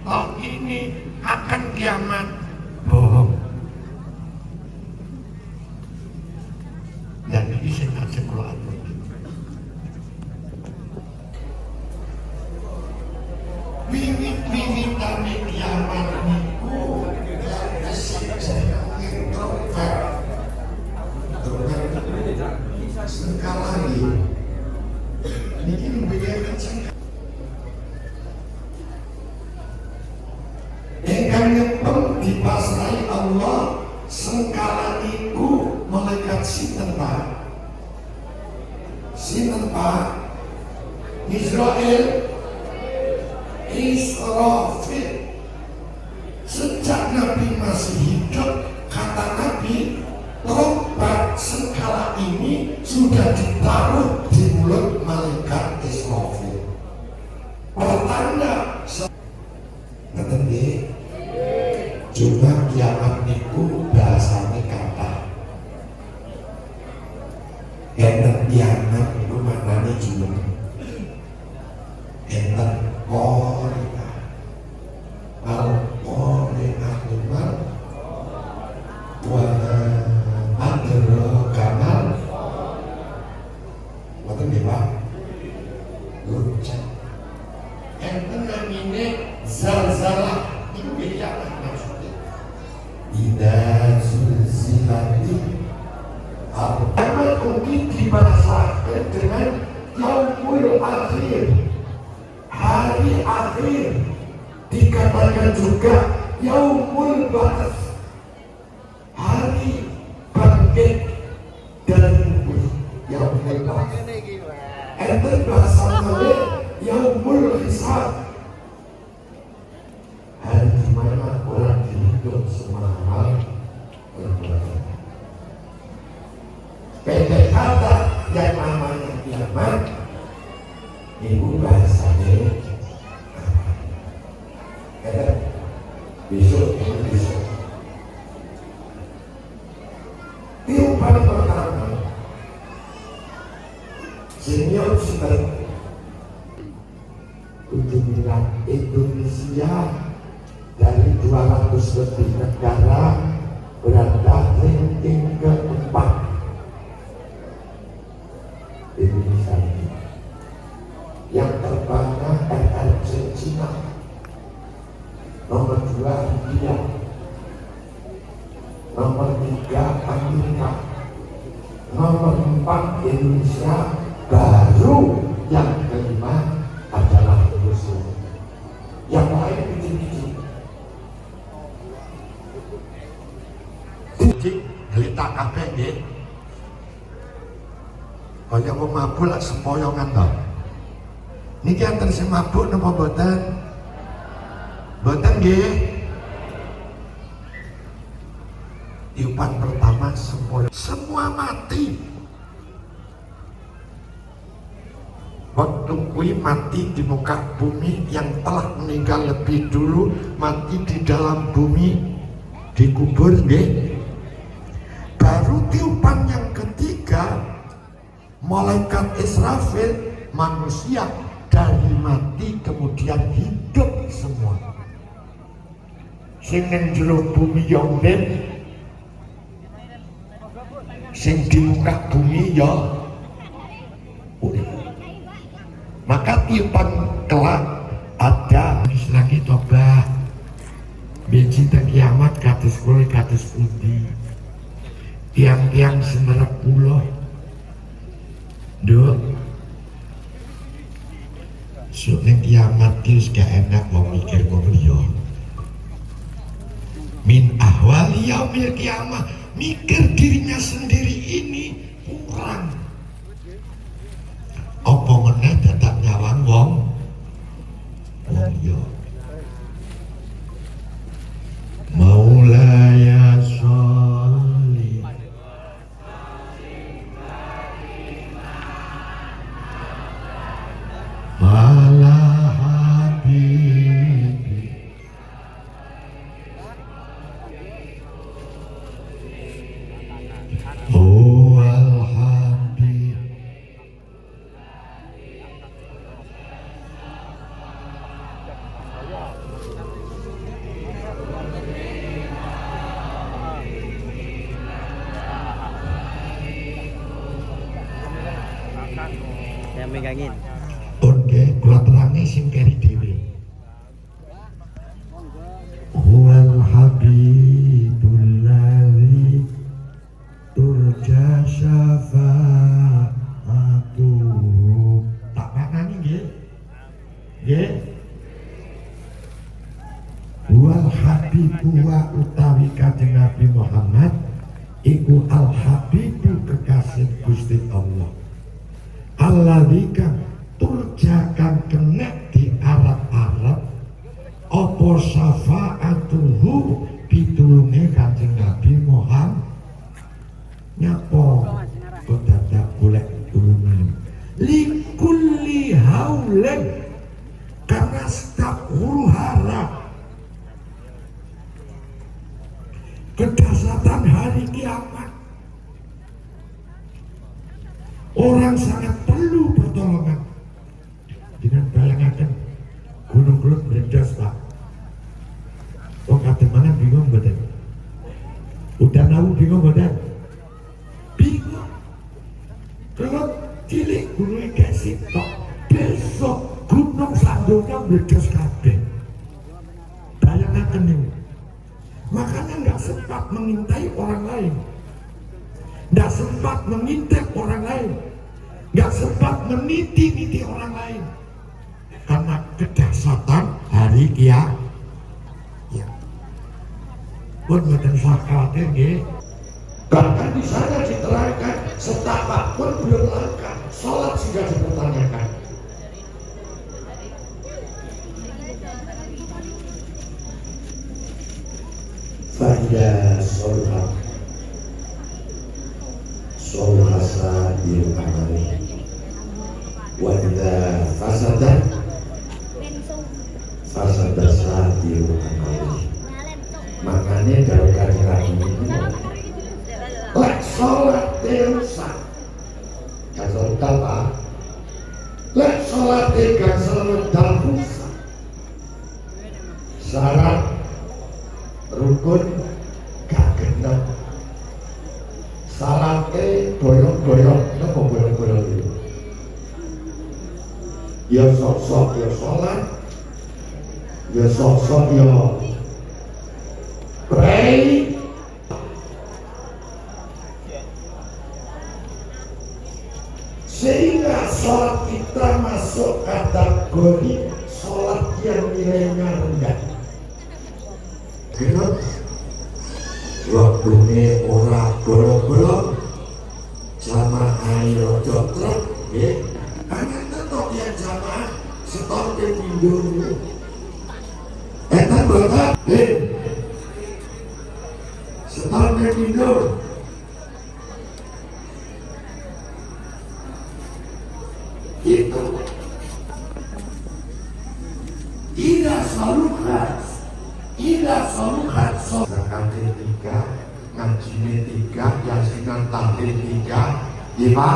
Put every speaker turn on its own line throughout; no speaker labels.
tahun ini akan kiamat. Bohong. Dan ini saya kasih Quran. Wiwit-wiwitane kiamat niku sekali ini membedakan sangka ingkang nyepeng dipasrahi Allah sengkala niku malaikat sinten Pak? Sinten Pak? Israfil. Sejak Nabi masih hidup, kata Nabi, trompet sengkala ini sudah ditaruh di mulut malaikat Israfil. Pertanda ngeten nggih. Cuma kiamat niku bahasane kata. Enten kiamat niku maknane cuma enten qari'ah. Al-qari'ah kumal wa adraka mal. Ngoten nggih Pak. Lonceng. Enten namine zalzalah itu beda maksudnya. Ida zulzilati al-qamar mungkin dibahasakan dengan yaumul akhir, hari akhir. Dikatakan juga yaumul ba'ats, hari bangkit dari kubur. Yaumul ba'ats enten bahasanya yaumul hisab, hari di mana orang dihitung semua hal perbuatan. Pendek kata yang namanya kiamat ibu bahasanya besok ini besok. Tiupan pertama senior sudah kunjungan Indonesia dari 200 lebih negara berada ranking keempat. Indonesia ini yang terbanyak RRC Cina, nomor 2 India, nomor 3 Amerika, nomor 4 Indonesia, baru yang kelima adalah Muslim. Yang lain kecil-kecil. Jadi gelita kabeh nggih. Kaya wong mabuk lak sempoyongan to. Niki anten sing mabuk napa mboten? Mboten nggih. Tiupan pertama semua mati. Waktu kui mati di muka bumi, yang telah meninggal lebih dulu mati di dalam bumi, dikubur nggih. Baru tiupan yang ketiga, malaikat Israfil, manusia dari mati kemudian hidup semua. Sing ning jero bumi ya urip, sing di muka bumi ya urip. Maka tiupan kelak ada lagi toba benci dan kiamat kados kula kados pundi. Tiang-tiang semerap pulau Duk soalnya kiamat itu gak enak mau mikir ngobrol min ahwal yaumil kiamat, mikir dirinya sendiri ini kurang. Apa meneh dadak nyawang wong yo Maulaya sholli ala habibi huwal habib
megangin.
Oke, kula terangi sing keri dhewe. Huwal habibul ladzi turja syafa'atuhu. Tak maknani nggih. Nggih. Huwal habibu wa utawi Kanjeng Nabi Muhammad iku al habibu kekasih Gusti Allah. Alladzika turjakan kena di Arab-Arab apa syafa'atuhu pitulunge Kanjeng Nabi Muhammad nyapa kok dadak golek tulungan likulli haulen karena setiap huru hara kedahsyatan hari kiamat orang sangat perlu pertolongan. Dengan bayangan gunung Kelut meledos Pak. Oh kadang mana bingung badan. Udah tahu bingung badan. Bingung. Kelut cilik gunung kasih tok. Besok gunung sandonya meledos kabeh. Bayangan ini. Makanya nggak sempat mengintai orang lain. Nggak sempat mengintip orang lain, nggak sempat meniti-niti orang lain karena kedahsyatan hari kiamat. Ya, pun bukan khawatir nggih. Bahkan di sana diterangkan setapak pun belum langkah, sholat sudah dipertanyakan. Fahya sholat Solhasa bil amali wa idza fasada bil amali. Makanya dari kajian ini lek sholat rusak kasih apa lek sholat kasih rusak syarat rukun gak genep salate goyong-goyong apa goyong-goyong itu ya sok-sok ya sholat ya sok-sok ya pray sehingga sholat kita masuk kategori sholat yang nilainya rendah. Kenapa? Waktunya orang bolong-bolong sama air jotrok ya hanya tetap yang sama setor ke pindur etan bapak setor ke pindur itu tidak selalu khas zakat tiga, ngaji tiga, yasinan tahlil tiga, ya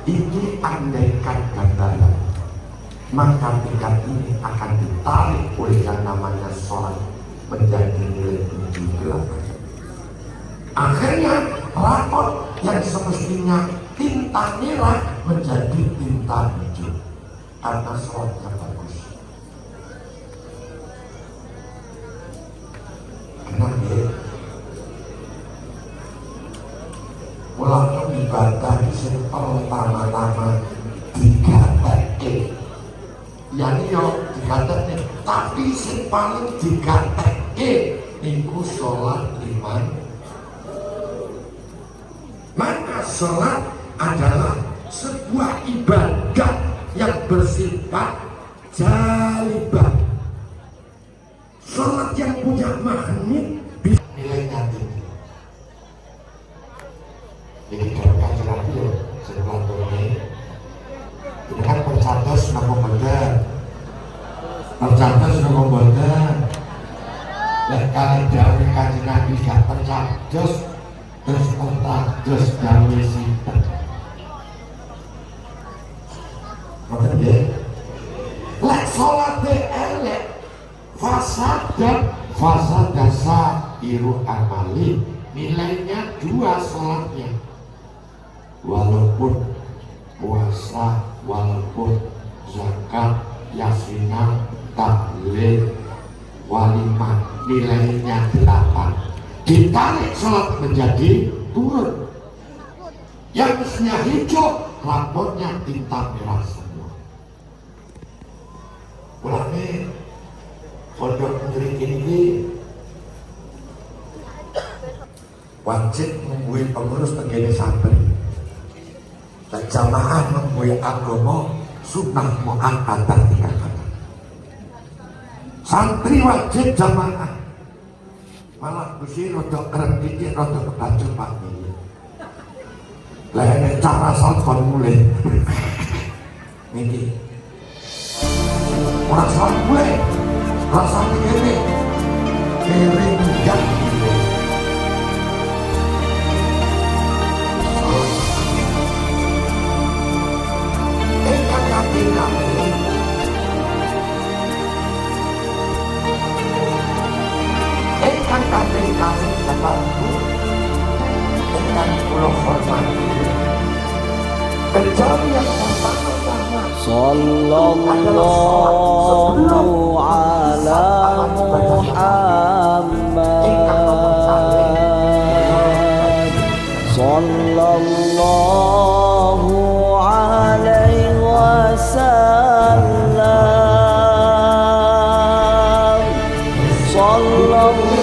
itu andaikan gambaran, maka tingkat ini akan ditarik oleh yang namanya sholat menjadi nilai 78. Akhirnya rapot yang semestinya tinta merah menjadi tinta hijau karena sholatnya bagus. Kenapa? Mulanya ibadah di pertama-tama digatek, yani yo digatek, tapi yang paling digatek niku sholat iman. Maka sholat adalah sebuah ibadah yang bersifat jalibah. Sholat yang punya makna bisa nilainya tinggi. Jadi kalau kajian itu sebuah ini kan percatus nama bener, percatus nama bener. Dan kalau jauh kajian Nabi gak percatus terus percatus jauh simpen. Maka dia, lek sholat elek. Fasad dasar iru amali nilainya 2 sholatnya walaupun puasa walaupun zakat, yasinan, tahlil, walimah nilainya 8, ditarik sholat menjadi turun. Yang mestinya hijau, rambutnya tinta merah semua. Ulame pondok negeri ini wajib membuat pengurus begini santri dan jamaah membuat agama sunnah mu'akkadah 3 kali. Santri wajib jamaah, malah besi rodok keren dikit, rodok kebacut pagi. Lah ini cara salat mulai ini orang salat mulai rasa ini kiri yang kami kataku dengan pulau hormat kecuali yang pertama
sallallahu ala Muhammad sallallahu alaihi wasallam sallallahu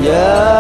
Ya